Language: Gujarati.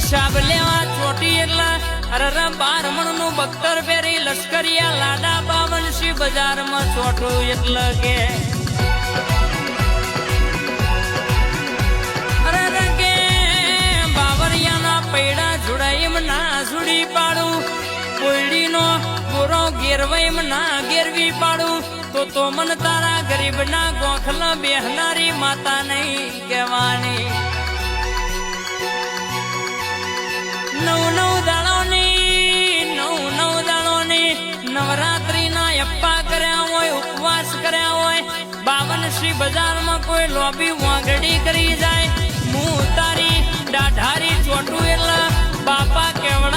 હિસાબ લેવા ચોટી એટલે અરે 12 નું બખ્તર પહેરી લશ્કરિયા લાડા 52 બજારમાં ચોટું એટલે કે અરે કે બાવરિયાના પૈડા જોડાઈમ ના જોડી પાડું કોયડીનો ગોરો ગેરવાઈમ ના ગેરવી પાડું તો મન તારા ગરીબના ગોખલા બેહનારી માતા નહીં કહેવાની નવ દાડોની નવરાત્રીના અપ્પા કર્યા હોય ઉપવાસ કર્યા હોય 52 બજારમાં કોઈ લોબી વાંગડી કરી જાય હું તારી દાઢારી ચોટું એટલે બાપા કેવડા